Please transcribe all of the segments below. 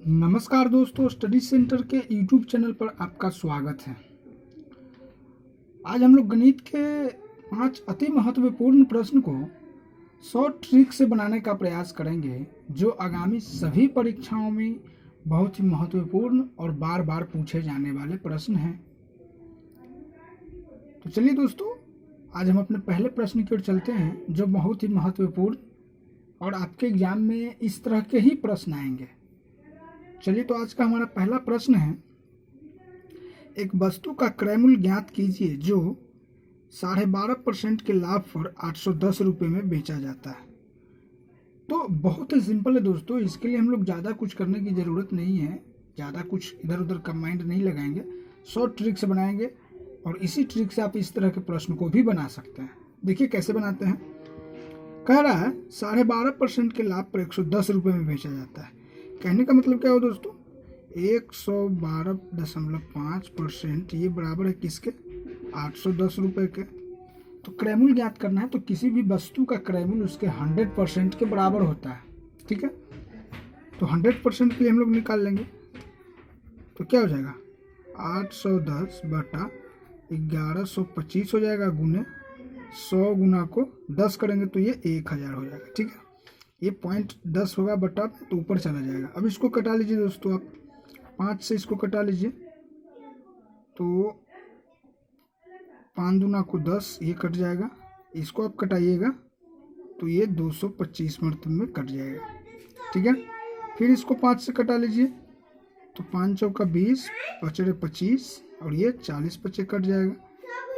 नमस्कार दोस्तों, study centre के यूट्यूब चैनल पर आपका स्वागत है। आज हम लोग गणित के 5 अति महत्वपूर्ण प्रश्न को शॉर्ट ट्रिक से बनाने का प्रयास करेंगे, जो आगामी सभी परीक्षाओं में बहुत ही महत्वपूर्ण और बार बार पूछे जाने वाले प्रश्न हैं। तो चलिए दोस्तों, आज हम अपने पहले प्रश्न की ओर चलते हैं, जो बहुत ही महत्वपूर्ण और आपके एग्जाम में इस तरह के ही प्रश्न आएंगे। चलिए, तो आज का हमारा पहला प्रश्न है, एक वस्तु का क्रय मूल्य ज्ञात कीजिए जो 12.5% के लाभ पर 810 रुपये में बेचा जाता है। तो बहुत ही सिंपल है दोस्तों, इसके लिए हम लोग ज़्यादा कुछ करने की ज़रूरत नहीं है, ज़्यादा कुछ इधर उधर का माइंड नहीं लगाएंगे, शॉर्ट ट्रिक से बनाएंगे और इसी ट्रिक से आप इस तरह के प्रश्न को भी बना सकते हैं। देखिए कैसे बनाते हैं। कह रहा है 12.5% के लाभ पर 110 रुपये में बेचा जाता है। कहने का मतलब क्या हो दोस्तों, 112.5% ये बराबर है किसके, 810 रुपये के। तो क्रय मूल्य ज्ञात करना है, तो किसी भी वस्तु का क्रय मूल्य उसके 100% के बराबर होता है। ठीक है, तो 100% के लिए हम लोग निकाल लेंगे, तो क्या हो जाएगा 810 बटा 1125 हो जाएगा, गुने 100 गुना को 10 करेंगे तो ये 1000 हो जाएगा। ठीक है, ये 0.10 होगा बटा, तो ऊपर चला जाएगा। अब इसको कटा लीजिए दोस्तों, आप 5 से इसको कटा लीजिए, तो 5 दूना को 10, ये कट जाएगा। इसको आप कटाइएगा तो ये 225 मरतबे में कट जाएगा। ठीक है, फिर इसको 5 से कटा लीजिए, तो 5 चौका 20, 5 25 और ये 40 पचे कट जाएगा।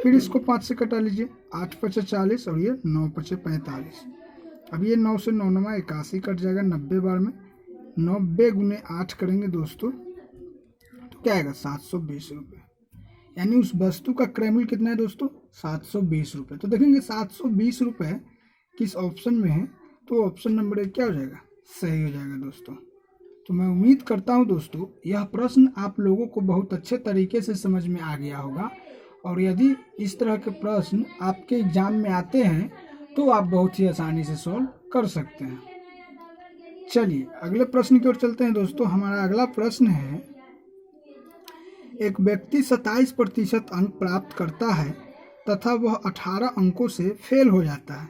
फिर इसको 5 से कटा लीजिए, 8 पचे 40 और ये 9 पचे 45। अब ये 9 से 9 9 81 कट जाएगा 90 बार में। 90 गुने 8 करेंगे दोस्तों, तो क्या आएगा 720 रुपये। यानी उस वस्तु का क्रय मूल्य कितना है दोस्तों, 720 रुपये। तो देखेंगे 720 रुपये किस ऑप्शन में है, तो ऑप्शन नंबर 1 क्या हो जाएगा, सही हो जाएगा दोस्तों। तो मैं उम्मीद करता हूं दोस्तों, यह प्रश्न आप लोगों को बहुत अच्छे तरीके से समझ में आ गया होगा, और यदि इस तरह के प्रश्न आपके एग्जाम में आते हैं तो आप बहुत ही आसानी से सॉल्व कर सकते हैं। चलिए अगले प्रश्न की ओर चलते हैं दोस्तों। हमारा अगला प्रश्न है, एक व्यक्ति 27% अंक प्राप्त करता है तथा वह 18 अंकों से फेल हो जाता है।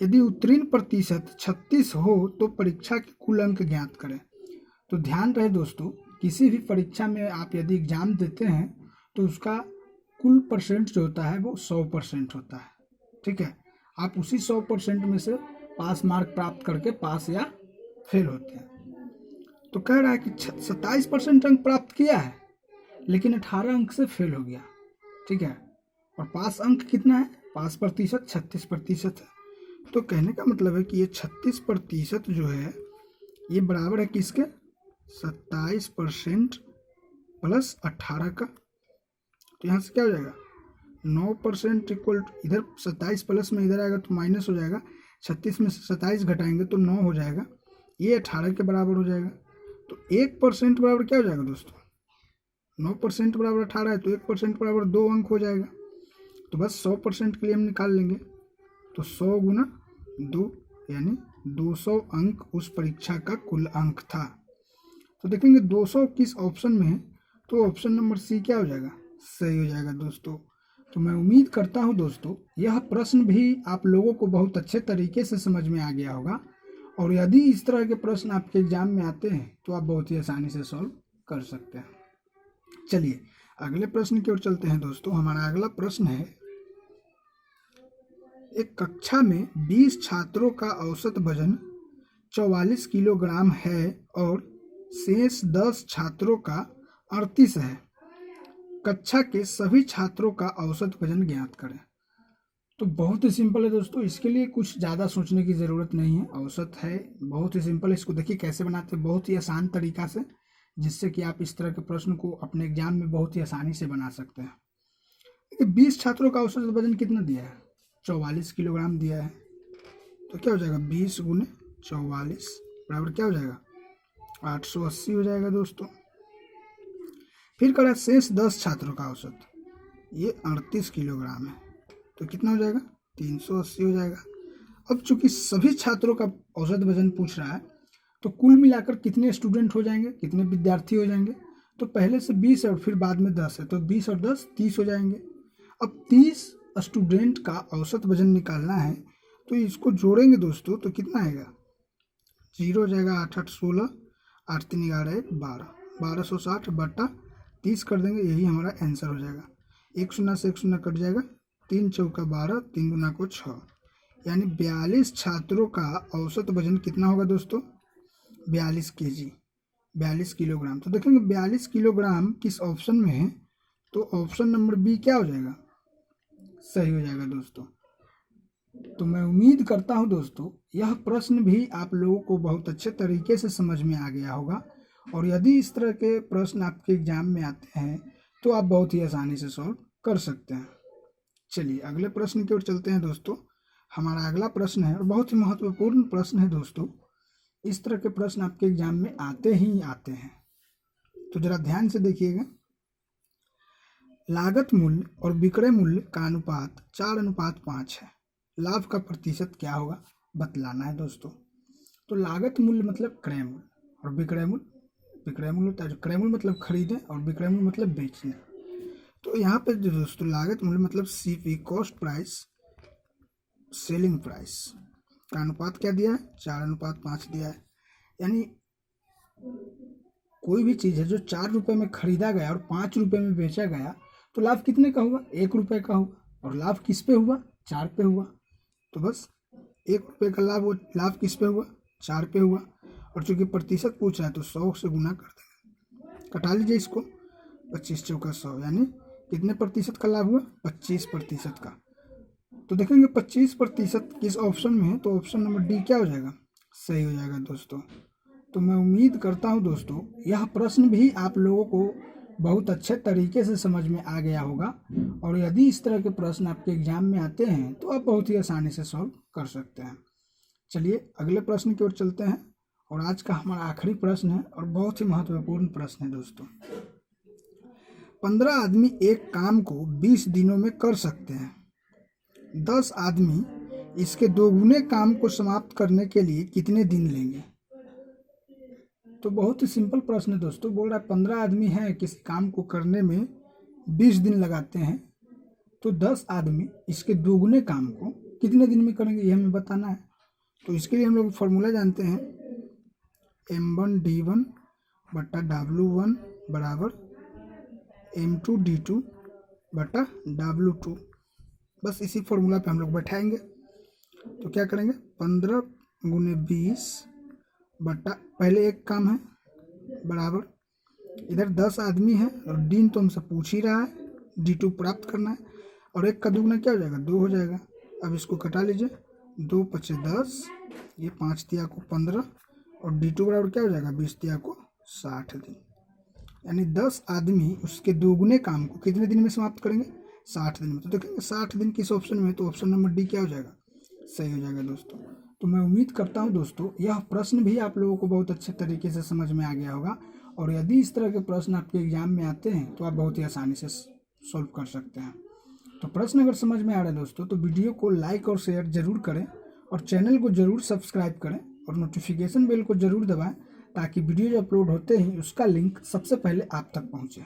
यदि उत्तीर्ण प्रतिशत 36 हो तो परीक्षा के कुल अंक ज्ञात करें। तो ध्यान रहे दोस्तों, किसी भी परीक्षा में आप यदि एग्जाम देते हैं तो उसका कुल परसेंट जो होता है वो 100% होता है। ठीक है, आप उसी 100% में से पास मार्क प्राप्त करके पास या फेल होते हैं। तो कह रहा है कि 27% अंक प्राप्त किया है लेकिन 18 अंक से फेल हो गया। ठीक है, और पास अंक कितना है, पास प्रतिशत 36% है। तो कहने का मतलब है कि ये 36% जो है ये बराबर है किसके, 27% प्लस 18 का। तो यहाँ से क्या हो जाएगा, 9% इक्वल, इधर 27 प्लस में इधर आएगा तो माइनस हो जाएगा, 36 में से 27 घटाएंगे तो 9 हो जाएगा, ये 18 के बराबर हो जाएगा। तो 1% बराबर क्या हो जाएगा दोस्तों, 9% बराबर 18 है, तो 1% बराबर 2 अंक हो जाएगा। तो बस 100% के लिए हम निकाल लेंगे, तो 100 गुना 2 यानी 200 अंक उस परीक्षा का कुल अंक था। तो देखेंगे 200 किस ऑप्शन में है, तो ऑप्शन नंबर सी क्या हो जाएगा, सही हो जाएगा दोस्तों। तो मैं उम्मीद करता हूं दोस्तों, यह प्रश्न भी आप लोगों को बहुत अच्छे तरीके से समझ में आ गया होगा, और यदि इस तरह के प्रश्न आपके एग्जाम में आते हैं तो आप बहुत ही आसानी से सॉल्व कर सकते हैं। चलिए अगले प्रश्न की ओर चलते हैं दोस्तों। हमारा अगला प्रश्न है, एक कक्षा में 20 छात्रों का औसत वजन 44 किलोग्राम है और शेष 10 छात्रों का 38 है। कक्षा के सभी छात्रों का औसत वजन ज्ञात करें। तो बहुत ही सिंपल है दोस्तों, इसके लिए कुछ ज़्यादा सोचने की ज़रूरत नहीं है। औसत है, बहुत ही सिंपल है। इसको देखिए कैसे बनाते हैं, बहुत ही आसान तरीका से, जिससे कि आप इस तरह के प्रश्न को अपने एग्जाम में बहुत ही आसानी से बना सकते हैं। देखिए 20 छात्रों का औसत वजन कितना दिया है, 44 किलोग्राम दिया है। तो क्या हो जाएगा, 20 गुने 44 बराबर क्या हो जाएगा, 880 हो जाएगा दोस्तों। फिर करा शेष 10 छात्रों का औसत, ये 38 किलोग्राम है, तो कितना हो जाएगा, 380 हो जाएगा। अब चूंकि सभी छात्रों का औसत वजन पूछ रहा है, तो कुल मिलाकर कितने स्टूडेंट हो जाएंगे, कितने विद्यार्थी हो जाएंगे? तो पहले से 20 और फिर बाद में 10 है, तो 20 और 10 30 हो जाएंगे। अब 30 स्टूडेंट का औसत वजन निकालना है, तो इसको जोड़ेंगे दोस्तों तो कितना आएगा? 0 हो जाएगा, 8 8 16, 8 3 11 1 12, 1260 बटा 30 कर देंगे, यही हमारा आंसर हो जाएगा। 1 शून्य से 1 शून्य कट जाएगा, 3 चौका 12, 3 गुना को 6, यानी 42 छात्रों का औसत वजन कितना होगा दोस्तों? 42 kg, 42 किलोग्राम। तो देखेंगे 42 किलोग्राम किस ऑप्शन में है, तो ऑप्शन नंबर बी क्या हो जाएगा? सही हो जाएगा दोस्तों। तो मैं उम्मीद करता हूं दोस्तों यह प्रश्न भी आप लोगों को बहुत अच्छे तरीके से समझ में आ गया होगा, और यदि इस तरह के प्रश्न आपके एग्जाम में आते हैं तो आप बहुत ही आसानी से सॉल्व कर सकते हैं। चलिए अगले प्रश्न की ओर चलते हैं दोस्तों। हमारा अगला प्रश्न है और बहुत ही महत्वपूर्ण प्रश्न है दोस्तों। इस तरह के प्रश्न आपके एग्जाम में आते ही आते हैं, तो जरा ध्यान से देखिएगा। लागत मूल्य और विक्रय मूल्य का अनुपात 4:5 है, लाभ का प्रतिशत क्या होगा बतलाना है दोस्तों। तो लागत मूल्य मतलब क्रय मूल्य, और विक्रय मूल्य होता है जो क्रय मूल्य मतलब खरीदें और विक्रय मूल्य मतलब बेचने। तो यहाँ पे जो दोस्तों लागत मूल्य मतलब CP, cost price, selling price का अनुपात क्या दिया है? 4:5 दिया है। यानी कोई भी चीज़ है जो 4 रुपये में खरीदा गया और 5 रुपये में बेचा गया, तो लाभ कितने का हुआ? 1 रुपये का हुआ। और लाभ किस पे हुआ? 4 पे हुआ। तो बस 1 रुपये का लाभ किस पे हुआ? 4 पे हुआ। और चूंकि प्रतिशत पूछ रहा है तो 100 से गुना कर देंगे। कटा लीजिए इसको, 25 चौका 100, यानी कितने प्रतिशत का लाभ हुआ? 25% का। तो देखेंगे 25% किस ऑप्शन में है, तो ऑप्शन नंबर डी क्या हो जाएगा? सही हो जाएगा दोस्तों। तो मैं उम्मीद करता हूं दोस्तों यह प्रश्न भी आप लोगों को बहुत अच्छे तरीके से समझ में आ गया होगा, और यदि इस तरह के प्रश्न आपके एग्जाम में आते हैं तो आप बहुत ही आसानी से सॉल्व कर सकते हैं। चलिए अगले प्रश्न की ओर चलते हैं, और आज का हमारा आखिरी प्रश्न है और बहुत ही महत्वपूर्ण प्रश्न है दोस्तों। 15 आदमी एक काम को 20 दिनों में कर सकते हैं, 10 आदमी इसके दोगुने काम को समाप्त करने के लिए कितने दिन लेंगे? तो बहुत ही सिंपल प्रश्न है दोस्तों। बोल रहा है 15 आदमी हैं किसी काम को करने में 20 दिन लगाते हैं, तो 10 आदमी इसके दोगुने काम को कितने दिन में करेंगे, ये हमें बताना है। तो इसके लिए हम लोग फॉर्मूला जानते हैं, M1D1 बटा W1 बराबर M2D2 बटा W2। बस इसी फॉर्मूला पे हम लोग बैठाएंगे। तो क्या करेंगे? 15 गुने 20 बटा, पहले एक काम है, बराबर इधर 10 आदमी है और दिन तो हमसे पूछ ही रहा है, D2 प्राप्त करना है, और एक का दुगना क्या हो जाएगा? 2 हो जाएगा। अब इसको कटा लीजिए, 2 पचे 10, ये 5 तिया को 15, और D2 बराबर क्या हो जाएगा? 20 तिया को 60 दिन। यानी 10 आदमी उसके दोगुने काम को कितने दिन में समाप्त करेंगे? 60 दिन में। तो देखेंगे 60 दिन किस ऑप्शन में है, तो ऑप्शन नंबर डी क्या हो जाएगा? सही हो जाएगा दोस्तों। तो मैं उम्मीद करता हूं दोस्तों यह प्रश्न भी आप लोगों को बहुत अच्छे तरीके से समझ में आ गया होगा, और यदि इस तरह के प्रश्न आपके एग्जाम में आते हैं तो आप बहुत ही आसानी से सॉल्व कर सकते हैं। तो प्रश्न अगर समझ में आ रहा है दोस्तों तो वीडियो को लाइक और शेयर जरूर करें, और चैनल को जरूर सब्सक्राइब करें, और नोटिफिकेशन बेल को जरूर दबाएं, ताकि वीडियो जो अपलोड होते हैं उसका लिंक सबसे पहले आप तक पहुँचे।